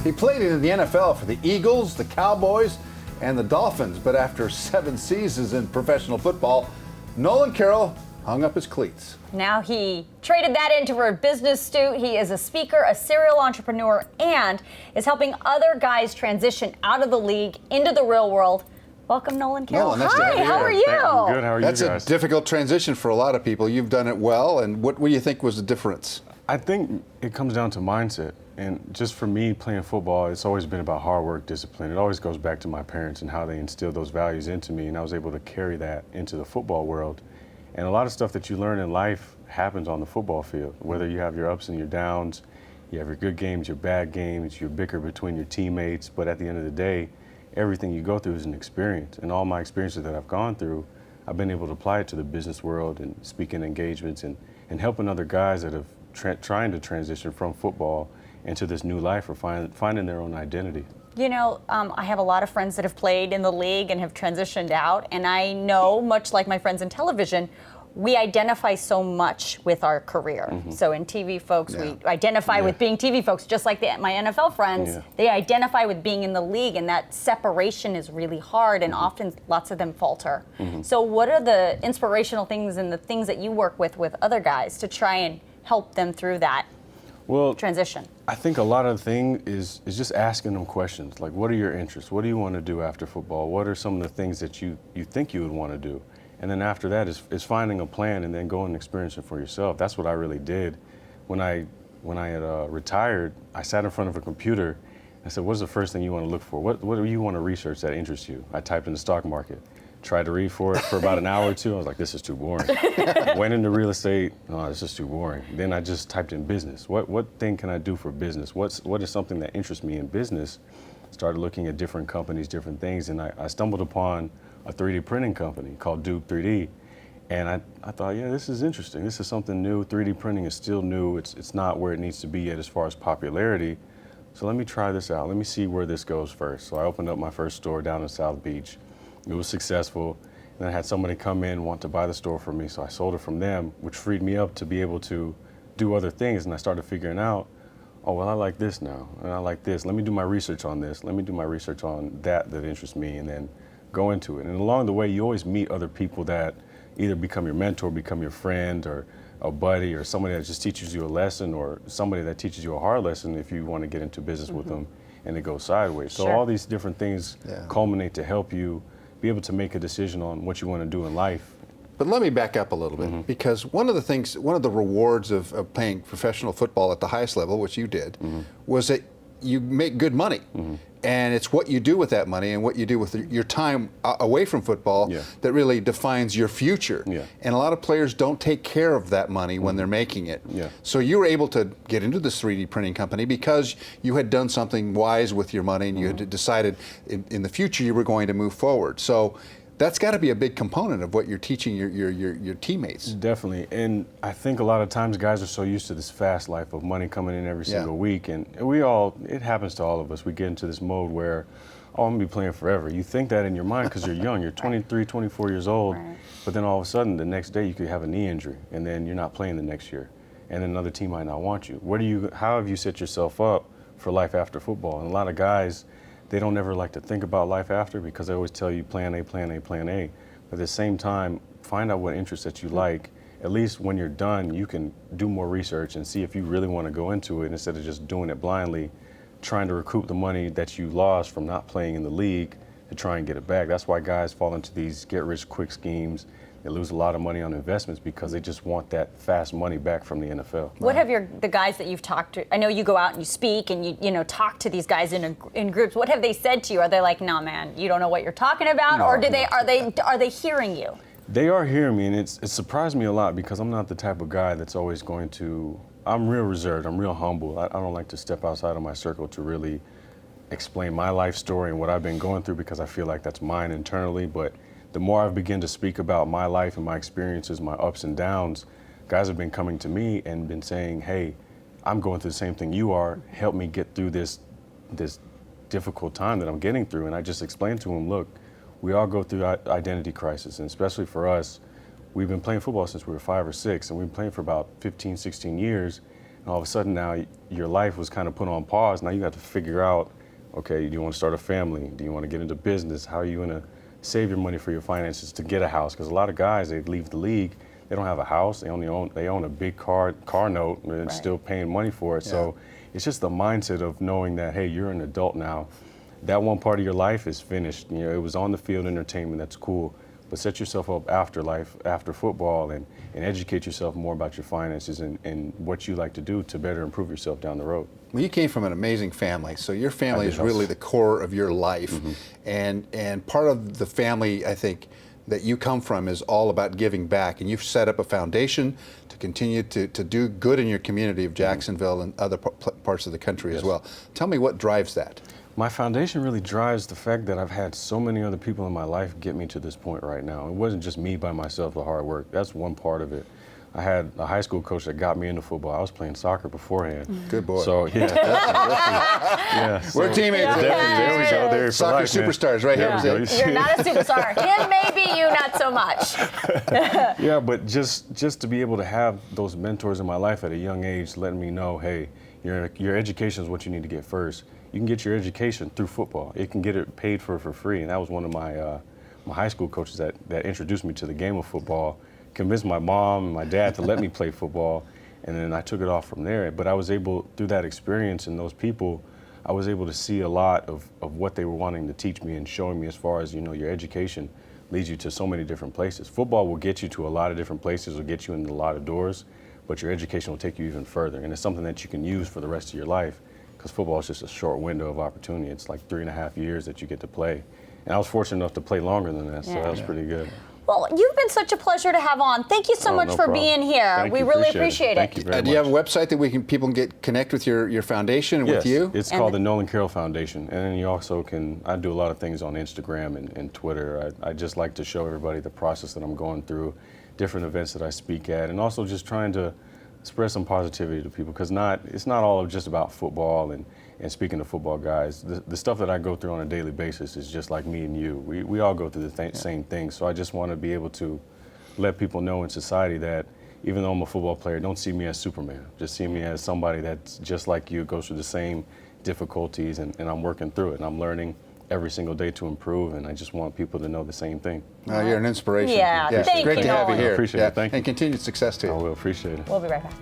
He played in the NFL for the Eagles, the Cowboys, and the Dolphins, but after 7 seasons in professional football, Nolan Carroll hung up his cleats. Now he traded that into a business, Stu. He is a speaker, a serial entrepreneur, and is helping other guys transition out of the league into the real world. Welcome, Nolan Carroll. Nolan, nice to have you Hi, how here. are you? I'm good. How are you guys? That's a difficult transition for a lot of people. You've done it well, and what do you think was the difference? I think it comes down to mindset. And just for me, playing football, it's always been about hard work, discipline. It always goes back to my parents and how they instilled those values into me, and I was able to carry that into the football world. And a lot of stuff that you learn in life happens on the football field, whether you have your ups and your downs, you have your good games, your bad games, you bicker between your teammates, but at the end of the day, everything you go through is an experience. And all my experiences that I've gone through, I've been able to apply it to the business world and speaking engagements and helping other guys that have trying to transition from football into this new life or finding their own identity. You know, I have a lot of friends that have played in the league and have transitioned out, and I know, much like my friends in television, we identify so much with our career. So in TV folks, we identify with being TV folks, just like my NFL friends, they identify with being in the league, and that separation is really hard, and often lots of them falter. So what are the inspirational things and the things that you work with other guys to try and help them through that transition? I think a lot of the thing is just asking them questions, like what are your interests? What do you want to do after football? What are some of the things that you think you would want to do? And then after that is finding a plan and then going and experiencing for yourself. That's what I really did. When I had retired, I sat in front of a computer. I said, what's the first thing you want to look for? What do you want to research that interests you? I typed in the stock market. Tried to read for it for about an hour or two. I was like, this is too boring. Went into real estate. Oh, this is too boring. Then I just typed in business. What thing can I do for business? What is something that interests me in business? Started looking at different companies, different things, and I stumbled upon a 3D printing company called Duke 3D. And I thought, yeah, this is interesting. This is something new. 3D printing is still new. It's not where it needs to be yet as far as popularity. So let me try this out. Let me see where this goes first. So I opened up my first store down in South Beach. It was successful. And I had somebody come in, want to buy the store from me. So I sold it from them, which freed me up to be able to do other things. And I started figuring out, oh, well, I like this now, and I like this. Let me do my research on this. Let me do my research on that interests me, and then go into it. And along the way, you always meet other people that either become your mentor, become your friend, or a buddy, or somebody that just teaches you a lesson, or somebody that teaches you a hard lesson if you want to get into business with them and it goes sideways. So all these different things culminate to help you be able to make a decision on what you want to do in life. But let me back up a little bit, because one of the rewards of playing professional football at the highest level, which you did, was that you make good money. And it's what you do with that money and what you do with your time away from football that really defines your future. And a lot of players don't take care of that money when they're making it. So you were able to get into this 3D printing company because you had done something wise with your money, and you had decided in the future you were going to move forward. So that's got to be a big component of what you're teaching your teammates. Definitely, and I think a lot of times guys are so used to this fast life of money coming in every single week, and it happens to all of us. We get into this mode where, oh, I'm gonna be playing forever. You think that in your mind because you're young, you're 23, 24 years old, but then all of a sudden the next day you could have a knee injury, and then you're not playing the next year, and then another team might not want you. How have you set yourself up for life after football? And a lot of guys, they don't ever like to think about life after, because they always tell you plan A, plan A, plan A. But at the same time, find out what interests that you like. At least when you're done, you can do more research and see if you really want to go into it, instead of just doing it blindly, trying to recoup the money that you lost from not playing in the league to try and get it back. That's why guys fall into these get-rich-quick schemes. They lose a lot of money on investments because they just want that fast money back from the NFL. What have the guys that you've talked to? I know you go out and you speak and you talk to these guys in groups. What have they said to you? Are they like, "No, man, you don't know what you're talking about," or are they hearing you? They are hearing me, and it surprised me a lot, because I'm not the type of guy that's always going to. I'm real reserved. I'm real humble. I don't like to step outside of my circle to really explain my life story and what I've been going through, because I feel like that's mine internally. But the more I've begun to speak about my life and my experiences, my ups and downs, guys have been coming to me and been saying, hey, I'm going through the same thing you are. Help me get through this difficult time that I'm getting through. And I just explained to them, look, we all go through identity crisis, and especially for us, we've been playing football since we were 5 or 6, and we've been playing for about 15, 16 years. And all of a sudden now your life was kind of put on pause. Now you got to figure out, okay, do you want to start a family? Do you want to get into business? How are you going to save your money for your finances to get a house? Because a lot of guys, they leave the league, they don't have a house, they own a big car note, and still paying money for it. So it's just the mindset of knowing that, hey, you're an adult now. That one part of your life is finished. You know, it was on the field entertainment, that's cool. But set yourself up after life, after football, and educate yourself more about your finances and what you like to do to better improve yourself down the road. Well, you came from an amazing family, so your family is really the core of your life. And part of the family, I think, that you come from is all about giving back. And you've set up a foundation to continue to do good in your community of Jacksonville and other parts of the country as well. Tell me what drives that. My foundation really drives the fact that I've had so many other people in my life get me to this point right now. It wasn't just me by myself, the hard work. That's one part of it. I had a high school coach that got me into football. I was playing soccer beforehand. Good boy. So yeah, definitely. We're teammates. There we go. There Soccer life, superstars right here. You're not a superstar. Him, maybe, you not so much. Yeah, but just to be able to have those mentors in my life at a young age, letting me know, hey, your education is what you need to get first. You can get your education through football. You can get it paid for free. And that was one of my my high school coaches that introduced me to the game of football, convinced my mom and my dad to let me play football, and then I took it off from there. But I was able, through that experience and those people, I was able to see a lot of what they were wanting to teach me and showing me as far as, you know, your education leads you to so many different places. Football will get you to a lot of different places, will get you into a lot of doors, but your education will take you even further. And it's something that you can use for the rest of your life, because football is just a short window of opportunity. It's like 3.5 years that you get to play. And I was fortunate enough to play longer than that, so that was pretty good. Well, you've been such a pleasure to have on. Thank you so much for being here. We really appreciate it. Thank you very much. Do you have a website that people can connect with your foundation and with you? It's called the Nolan Carroll Foundation. And then you also I do a lot of things on Instagram and Twitter. I just like to show everybody the process that I'm going through, different events that I speak at, and also just trying to spread some positivity to people, because it's not all just about football and speaking to football guys. The stuff that I go through on a daily basis is just like me and you. We all go through the same things. So I just want to be able to let people know in society that even though I'm a football player, don't see me as Superman. Just see me as somebody that's just like you, goes through the same difficulties, and I'm working through it, and I'm learning every single day to improve, and I just want people to know the same thing. You're an inspiration. Yeah, thank great you, to have you Nolan. here. I appreciate it. Thank you. And continued success to you. I will appreciate it. We'll be right back.